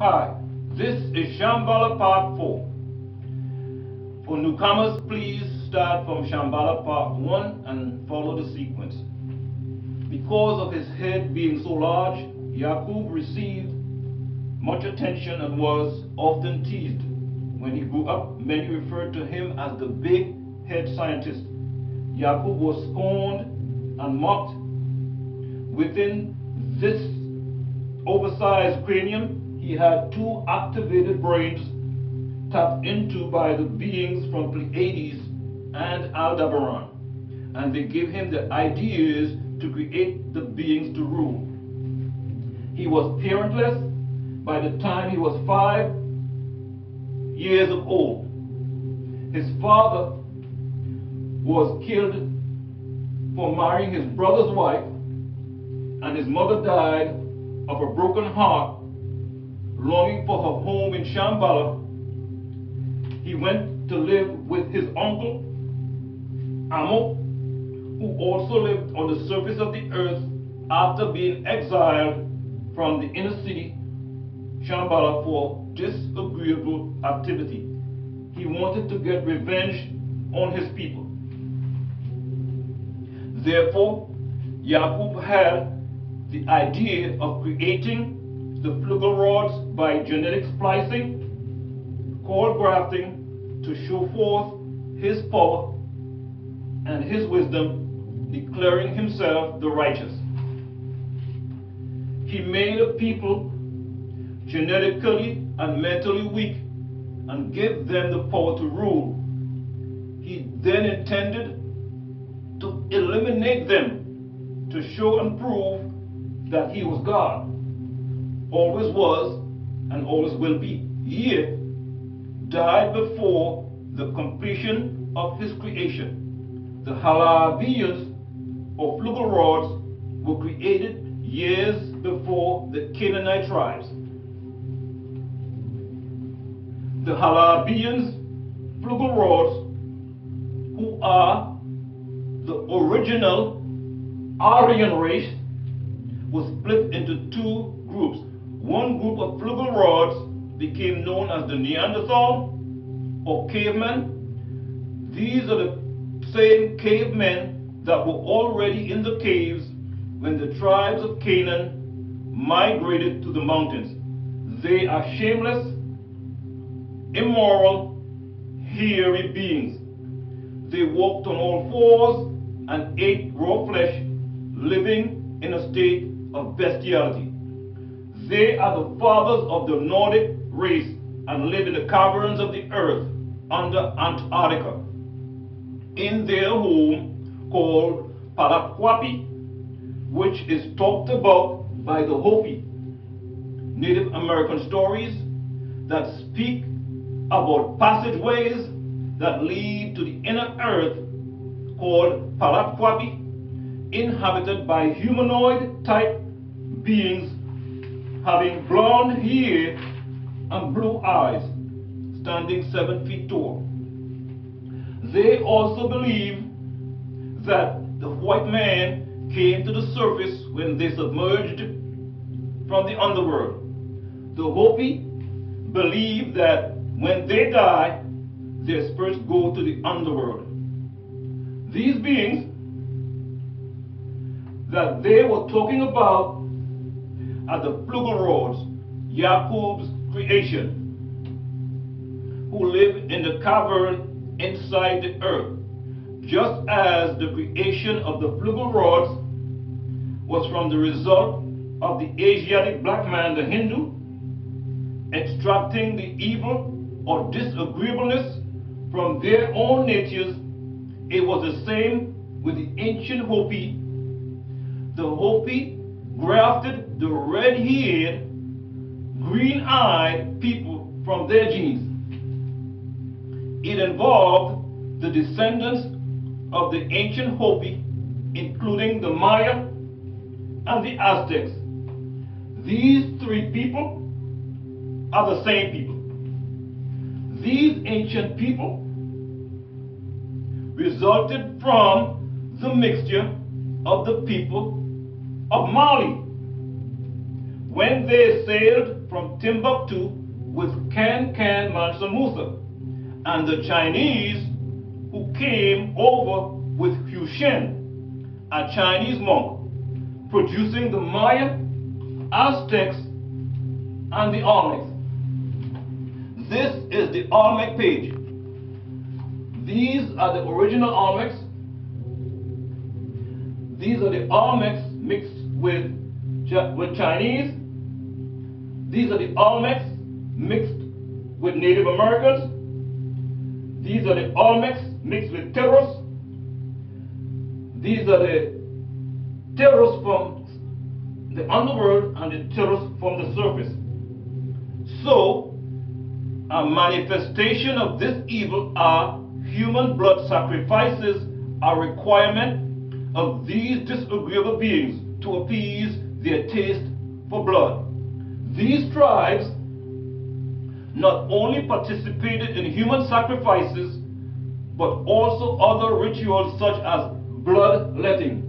Hi, this is Shambhala Part 4. For newcomers, please start from Shambhala Part 1 and follow the sequence. Because of his head being so large, Yaqub received much attention and was often teased. When he grew up, many referred to him as the big head scientist. Yaqub was scorned and mocked. Within this oversized cranium, he had two activated brains tapped into by the beings from Pleiades and Aldebaran, and they gave him the ideas to create the beings to rule. He was parentless by the time he was 5 years old. His father was killed for marrying his brother's wife, and his mother died of a broken heart, longing for her home in Shambhala. He went to live with his uncle, Amo, who also lived on the surface of the earth after being exiled from the inner city, Shambhala, for disagreeable activity. He wanted to get revenge on his people. Therefore, Yaqub had the idea of creating the flugel rods by genetic splicing, cord grafting, to show forth his power and his wisdom, declaring himself the righteous. He made a people genetically and mentally weak and gave them the power to rule. He then intended to eliminate them to show and prove that he was God, always was and always will be, yet died before the completion of his creation. The Halabians, or flugel rods, were created years before the Canaanite tribes. The Halabians, flugel rods, who are the original Aryan race, was split into two groups. One group of flugel rods became known as the Neanderthal or cavemen. These are the same cavemen that were already in the caves when the tribes of Canaan migrated to the mountains. They are shameless, immoral, hairy beings. They walked on all fours and ate raw flesh, living in a state of bestiality. They are the fathers of the Nordic race and live in the caverns of the earth under Antarctica, in their home called Palakwapi, which is talked about by the Hopi, Native American stories that speak about passageways that lead to the inner earth called Palakwapi, inhabited by humanoid type beings having blonde hair and blue eyes, standing 7 feet tall. They also believe that the white man came to the surface when they submerged from the underworld. The Hopi believe that when they die, their spirits go to the underworld. These beings that they were talking about are the flugel rods, Yaqub's creation, who live in the cavern inside the earth, just as the creation of the flugel rods was from the result of the Asiatic black man, the Hindu, extracting the evil or disagreeableness from their own natures. It was the same with the ancient Hopi. The Hopi grafted the red-haired, green-eyed people from their genes. It involved the descendants of the ancient Hopi, including the Maya and the Aztecs. These three people are the same people. These ancient people resulted from the mixture of the people of Mali when they sailed from Timbuktu with Can Mansa Musa, and the Chinese who came over with Hushen, a Chinese monk, producing the Maya, Aztecs, and the Olmecs. This is the Olmec page. These are the original Olmecs. These are the Olmecs mixed with Chinese. These are the Olmecs mixed with Native Americans. These are the Olmecs mixed with Terros. These are the Terros from the underworld and the Terros from the surface. So, a manifestation of this evil are human blood sacrifices, a requirement of these disagreeable beings to appease their taste for blood. These tribes not only participated in human sacrifices, but also other rituals such as bloodletting.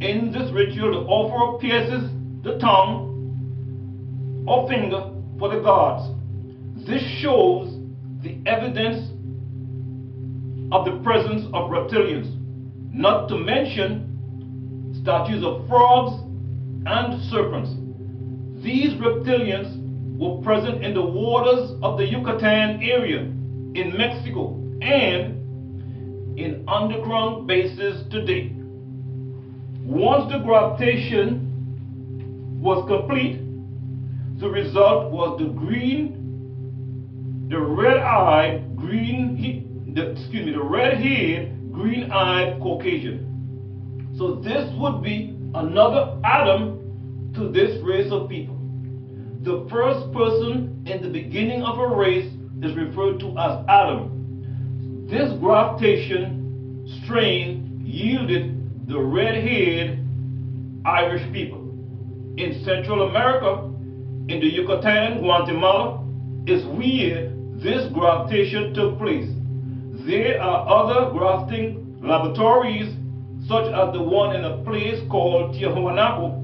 In this ritual, the offerer pierces the tongue or finger for the gods. This shows the evidence of the presence of reptilians, not to mention statues of frogs and serpents. These reptilians were present in the waters of the Yucatan area in Mexico and in underground bases today. Once the graftation was complete, the result was the red-haired, green-eyed Caucasian. So this would be another Adam to this race of people. The first person in the beginning of a race is referred to as Adam. This graftation strain yielded the red-haired Irish people. In Central America, in the Yucatan and Guatemala, is where this graftation took place. There are other grafting laboratories, such as the one in a place called Tiahuanaco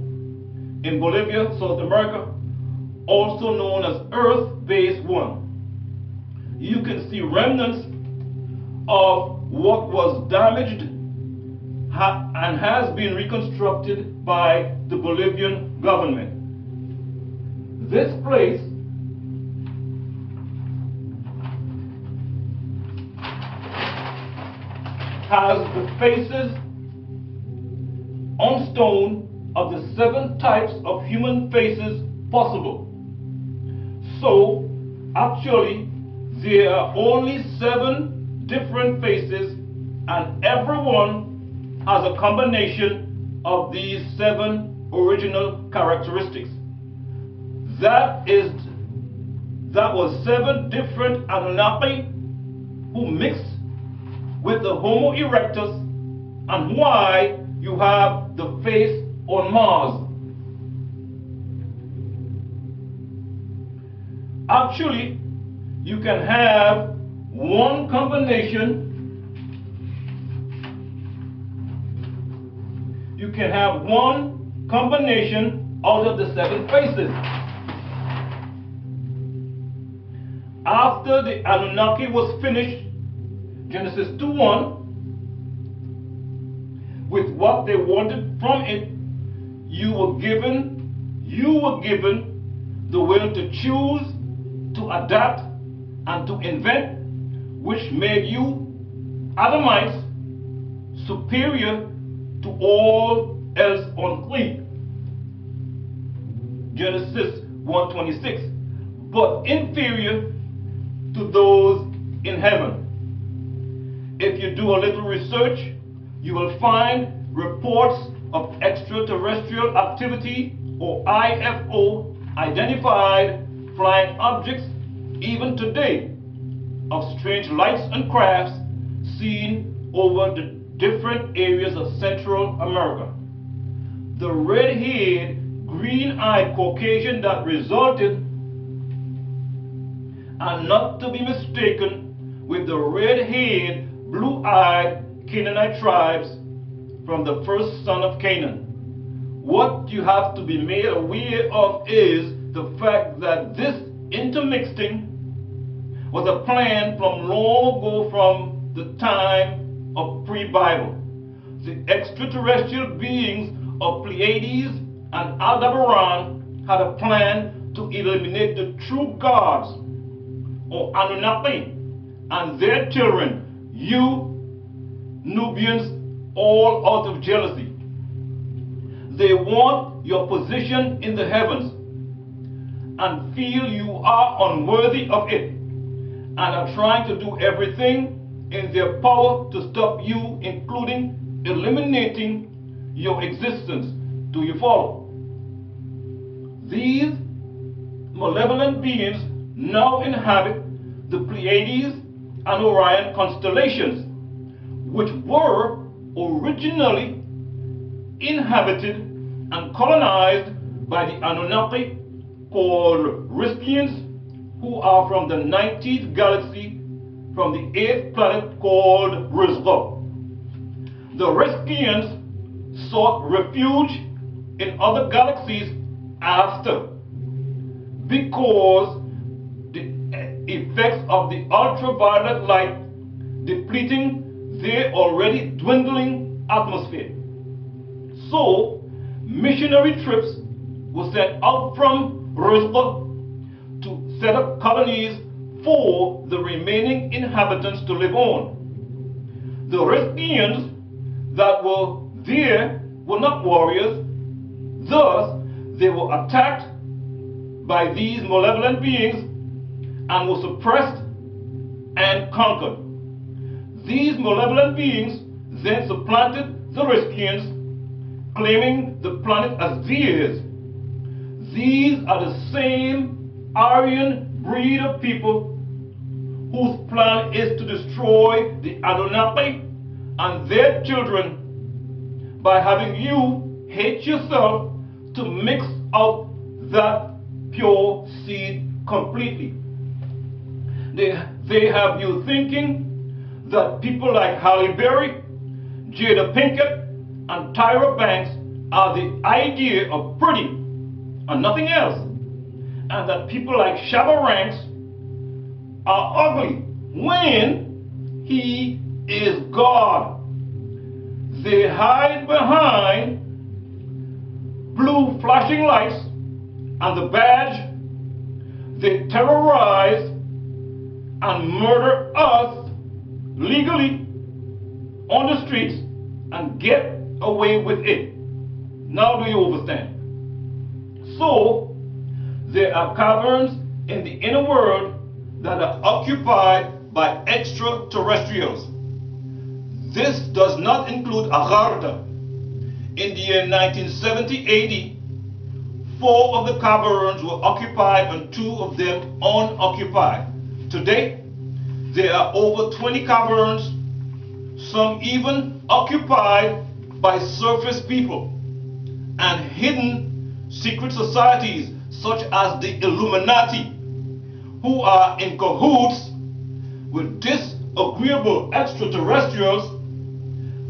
in Bolivia, South America, also known as Earth Base 1. You can see remnants of what was damaged and has been reconstructed by the Bolivian government. This place has the faces on stone of the 7 types of human faces possible. So, actually, there are only 7 different faces, and everyone has a combination of these 7 original characteristics. That was 7 different Anunnaki who mixed with the Homo erectus, and why you have the face on Mars. Actually, you can have one combination. You can have one combination out of the 7 faces. After the Anunnaki was finished, Genesis 2:1, with what they wanted from it, you were given the will to choose, to adapt, and to invent, which made you Adamites superior to all else unclean. Genesis 1:26, but inferior to those in heaven. If you do a little research, you will find reports of extraterrestrial activity, or IFO, identified flying objects, even today, of strange lights and crafts seen over the different areas of Central America. The red-haired, green-eyed Caucasian that resulted, and not to be mistaken with the red-haired, blue-eyed Canaanite tribes from the first son of Canaan. What you have to be made aware of is the fact that this intermixing was a plan from long ago, from the time of pre-Bible. The extraterrestrial beings of Pleiades and Aldebaran had a plan to eliminate the true gods, or Anunnaki, and their children, you Nubians, all out of jealousy. They want your position in the heavens and feel you are unworthy of it, and are trying to do everything in their power to stop you, including eliminating your existence. Do you follow? These malevolent beings now inhabit the Pleiades and Orion constellations, which were originally inhabited and colonized by the Anunnaki called Riskians, who are from the 19th galaxy, from the 8th planet called Rizqa. The Riskians sought refuge in other galaxies after, because the effects of the ultraviolet light depleting their already dwindling atmosphere. So, missionary trips were sent out from Rizqa to set up colonies for the remaining inhabitants to live on. The Rizqians that were there were not warriors, thus they were attacked by these malevolent beings and were suppressed and conquered. These malevolent beings then supplanted the Rizqians, claiming the planet as theirs. These are the same Aryan breed of people whose plan is to destroy the Anunnaki and their children by having you hate yourself to mix out that pure seed completely. They have you thinking that people like Halle Berry, Jada Pinkett, and Tyra Banks are the idea of pretty and nothing else, and that people like Shabba Ranks are ugly when he is God. They hide behind blue flashing lights and the badge. They terrorize and murder us legally on the streets and get away with it. Now do you understand? So, there are caverns in the inner world that are occupied by extraterrestrials. This does not include Agharta. In the year 1970-80, 4 of the caverns were occupied and 2 of them unoccupied. Today, there are over 20 caverns, some even occupied by surface people, and hidden secret societies such as the Illuminati, who are in cahoots with disagreeable extraterrestrials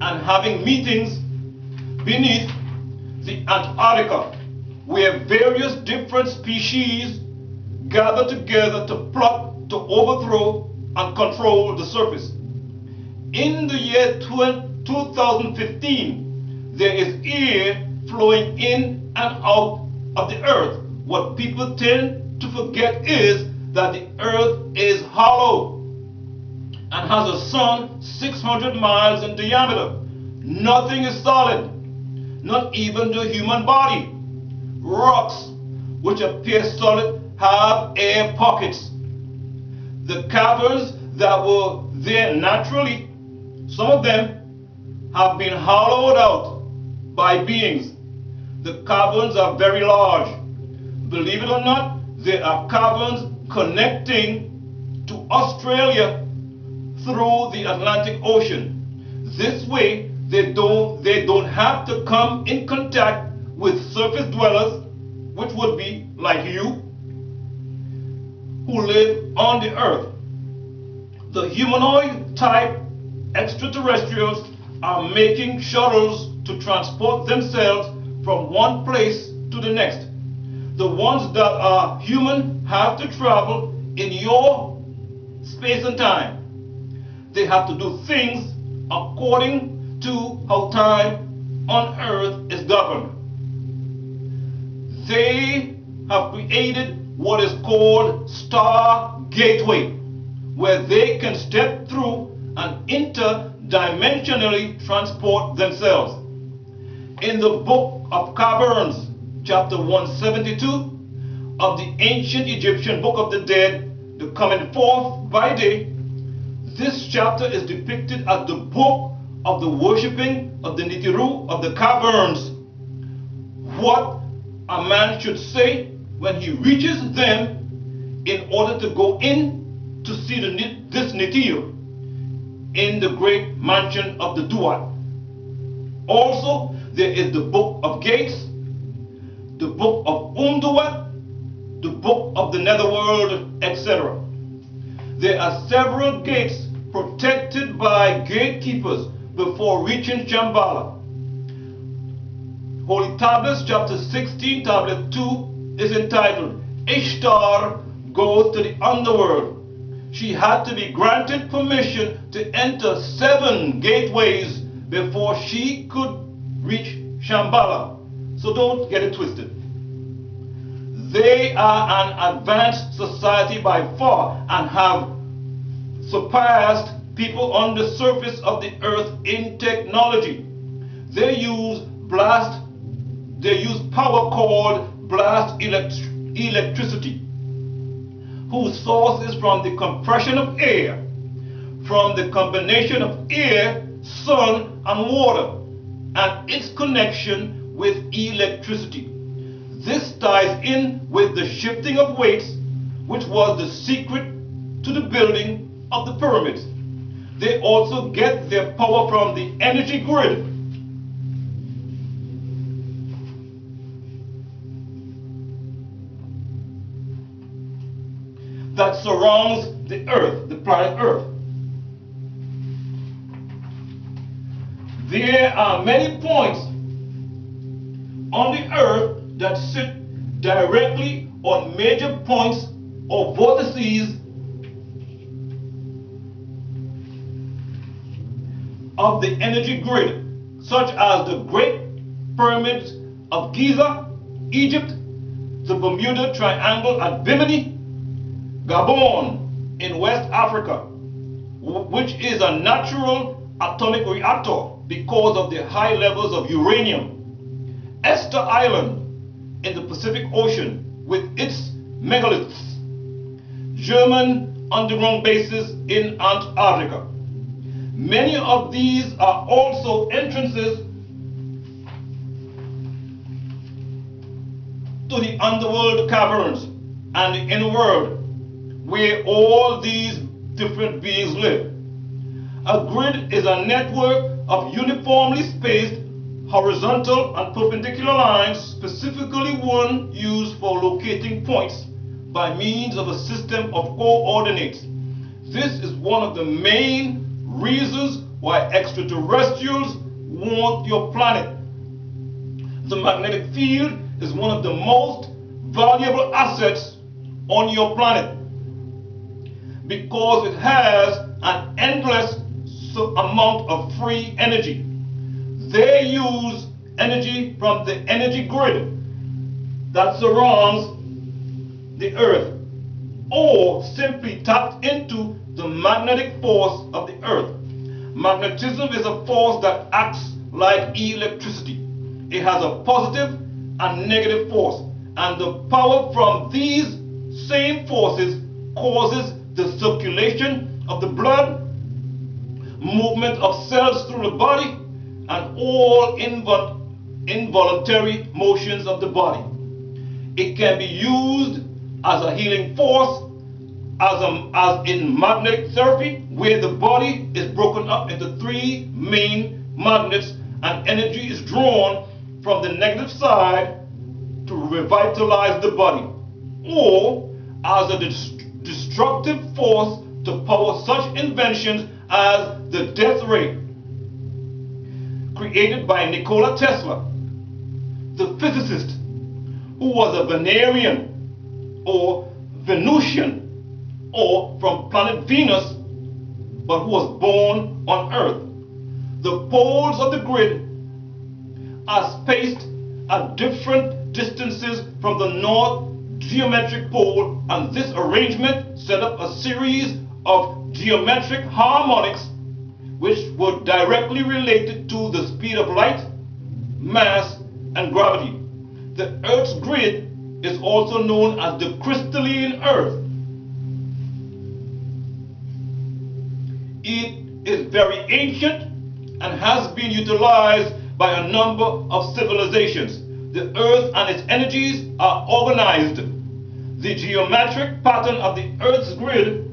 and having meetings beneath the Antarctica, where various different species gather together to plot to overthrow and control the surface. In the year 2015, there is air flowing in and out of the earth. What people tend to forget is that the earth is hollow and has a sun 600 miles in diameter. Nothing is solid, not even the human body. Rocks, which appear solid, have air pockets. The caverns that were there naturally, some of them have been hollowed out by beings. The caverns are very large. Believe it or not, there are caverns connecting to Australia through the Atlantic Ocean. This way, they don't have to come in contact with surface dwellers, which would be like you, who live on the earth. The humanoid type extraterrestrials are making shuttles to transport themselves from one place to the next. the ones that are human have to travel in your space and time. They have to do things according to how time on earth is governed. They have created what is called Star Gateway, where they can step through and interdimensionally transport themselves. In the book of Caverns, chapter 172 of the ancient Egyptian book of the dead, the coming forth by day, this chapter is depicted as the book of the worshipping of the NIBIRU of the caverns. What a man should say when he reaches them in order to go in to see this NIBIRU in the great mansion of the Duat. Also, there is the book of gates, the book of Umduat, the book of the netherworld, etc. There are several gates protected by gatekeepers before reaching Shambhala. Holy Tablets, chapter 16, tablet 2, is entitled, Ishtar Goes to the Underworld. She had to be granted permission to enter 7 gateways before she could reach Shambhala. So don't get it twisted. They are an advanced society by far and have surpassed people on the surface of the earth in technology. They use power called blast electricity, whose source is from the compression of air, from the combination of air, sun, and water, and its connection with electricity. This ties in with the shifting of weights, which was the secret to the building of the pyramids. They also get their power from the energy grid. That surrounds the earth, the planet Earth. There are many points on the earth that sit directly on major points or vortices of the energy grid, such as the Great Pyramids of Giza, Egypt, the Bermuda Triangle at Bimini, Gabon in West Africa, which is a natural atomic reactor because of the high levels of uranium, Esther Island in the Pacific Ocean with its megaliths, German underground bases in Antarctica. Many of these are also entrances to the underworld caverns and the inner world, where all these different beings live. A grid is a network of uniformly spaced horizontal and perpendicular lines, specifically one used for locating points by means of a system of coordinates. This is one of the main reasons why extraterrestrials want your planet. The magnetic field is one of the most valuable assets on your planet because it has an endless amount of free energy. They use energy from the energy grid that surrounds the earth, or simply tap into the magnetic force of the earth. Magnetism is a force that acts like electricity. It has a positive and negative force, and the power from these same forces causes the circulation of the blood, movement of cells through the body, and all involuntary motions of the body. It can be used as a healing force, as in magnetic therapy, where the body is broken up into 3 main magnets and energy is drawn from the negative side to revitalize the body, or as a destructive force to power such inventions as the death ray, created by Nikola Tesla, the physicist, who was a Venerian or Venusian or from planet Venus, but who was born on Earth. The poles of the grid are spaced at different distances from the north geometric pole, and this arrangement set up a series of geometric harmonics which were directly related to the speed of light, mass, and gravity. The Earth's grid is also known as the crystalline Earth. It is very ancient and has been utilized by a number of civilizations. The Earth and its energies are organized. The geometric pattern of the Earth's grid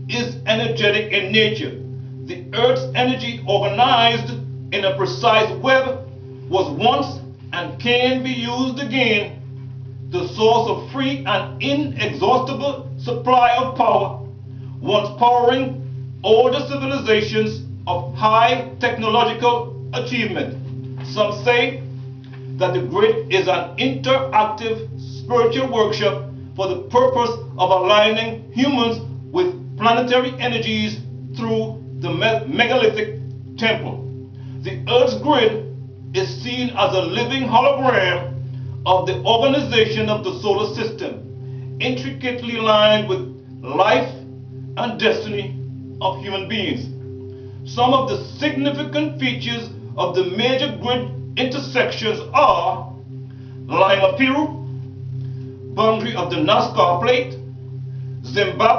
is energetic in nature. The Earth's energy, organized in a precise web, was once and can be used again, the source of free and inexhaustible supply of power, once powering all the civilizations of high technological achievement. Some say that the grid is an interactive spiritual workshop for the purpose of aligning humans with planetary energies through the megalithic temple. The Earth's grid is seen as a living hologram of the organization of the solar system, intricately lined with life and destiny of human beings. Some of the significant features of the major grid intersections are NIBIRU, boundary of the Nazca plate, Zimbabwe,